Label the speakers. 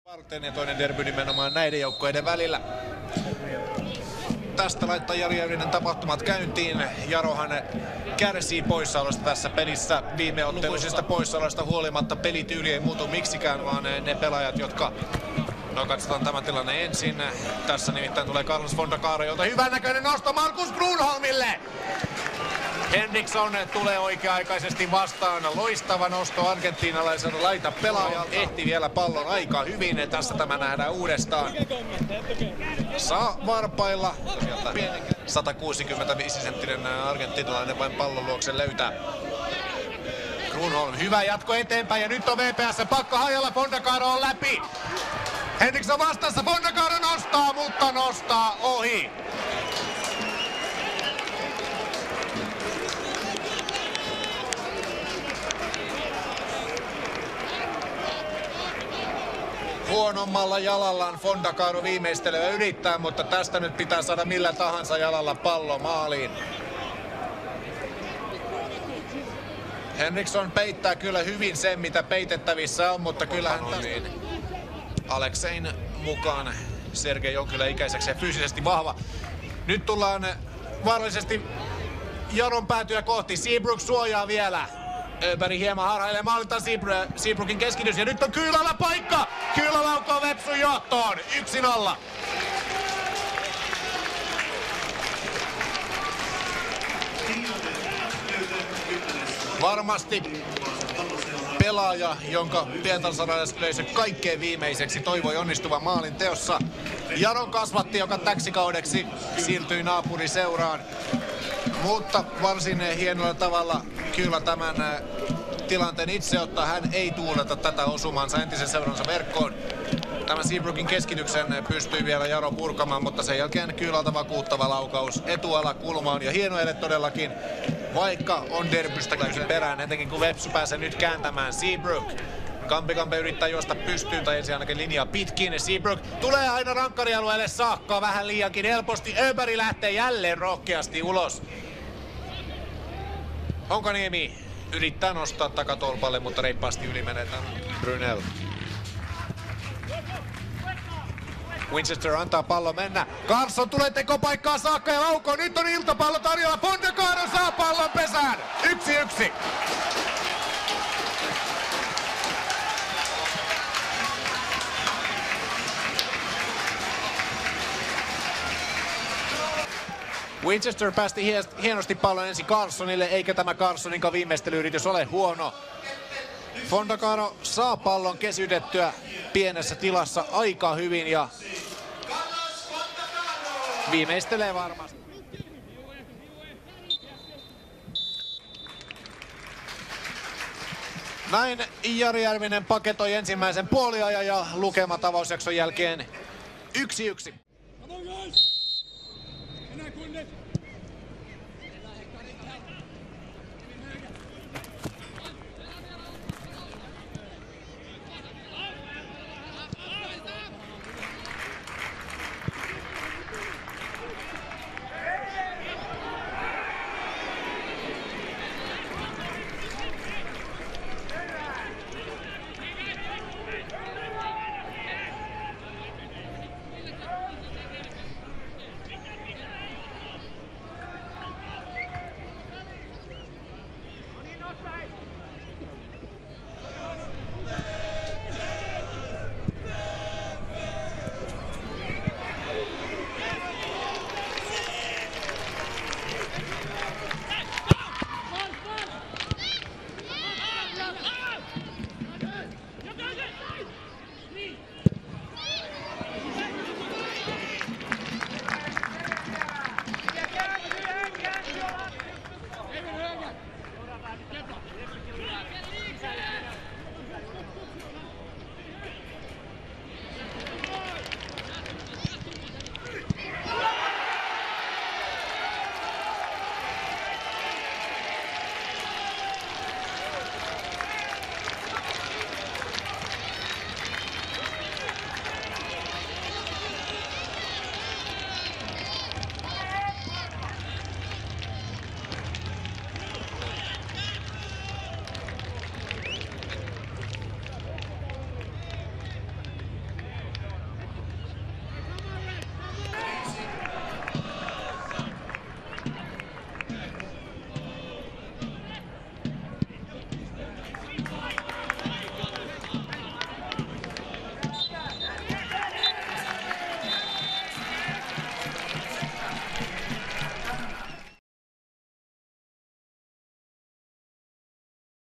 Speaker 1: varten ja toinen derby nimenomaan näiden joukkueiden välillä. Tästä laittaa Jari Järvinen tapahtumat käyntiin. Jarohan kärsii poissaolosta tässä pelissä. Viime otteluisista poissaoloista huolimatta pelityyli ei muutu miksikään, vaan ne pelaajat, jotka... No katsotaan tämä tilanne ensin. Tässä nimittäin tulee Carlos Fondacaro, jolta hyvän näköinen nosto Markus Grunholmille. Henriksson tulee oikea-aikaisesti vastaan. Loistava nosto argentiinalaisen laita pelaajalta. Ehti vielä pallon aika hyvin. Tässä tämä nähdään uudestaan. Saa varpailla. 165-senttinen argentiinalainen vain pallon luokse löytää. Grunholm, hyvä jatko eteenpäin ja nyt on VPS pakko hajalla. Fondacaro on läpi. Henriksson vastassa. Fondacaro nostaa, mutta nostaa ohi. Huonommalla jalallaan Fondacaro viimeistelee yrittää, mutta tästä nyt pitää saada millä tahansa jalalla pallo maaliin. Henriksson peittää kyllä hyvin sen, mitä peitettävissä on, mutta kyllähän tästä... Aleksein mukaan. Sergei on kyllä ikäiseksi ja fyysisesti vahva. Nyt tullaan vaarallisesti Jaron päätyä kohti. Seabrook suojaa vielä. Öberg hieman harhailee maalilta Seabrookin keskitys ja nyt on Kyylälä paikka! Kyylä laukoo Vepsun johtoon. 1-0. Varmasti pelaaja, jonka pientalsarilaisyleisö kaikkein viimeiseksi toivoi onnistuvan maalin teossa. Jaron kasvatti, joka täksi kaudeksi siirtyi naapuriseuraan. Mutta varsin hienolla tavalla kyllä tämän tilanteen itse ottaa. Hän ei tuuleta tätä osumaansa entisen seuransa verkkoon. Tämän Seabrookin keskityksen pystyy vielä Jaro purkamaan, mutta sen jälkeen Kyylältä vakuuttava laukaus etualakulmaan. Ja hieno ele todellakin, vaikka on derbystäkin perään, etenkin kun Vepsu pääsee nyt kääntämään. Seabrook. Kampe yrittää juosta pystyyn tai ensin ainakin linjaa pitkin. Seabrook tulee aina rankkarialueelle saakka vähän liiankin helposti. Öberg lähtee jälleen rohkeasti ulos. Honkaniemi yrittää nostaa takatolpalle, mutta reippaasti yli menetään. Brunel. Winchester antaa pallo mennä. Carlson tulee tekopaikkaa saakka ja laukoo. Nyt on iltapallo tarjolla. Fondacaro saa pallon pesään. 1-1. Winchester päästi hienosti pallon ensin Carlsonille, eikä tämä Carlsoninkaan viimeistelyyritys ole huono. Fondacaro saa pallon kesytettyä pienessä tilassa aika hyvin ja viimeistelee varmasti. Näin Jari Järvinen paketoi ensimmäisen puoliajan ja lukemat avausjakson jälkeen 1-1.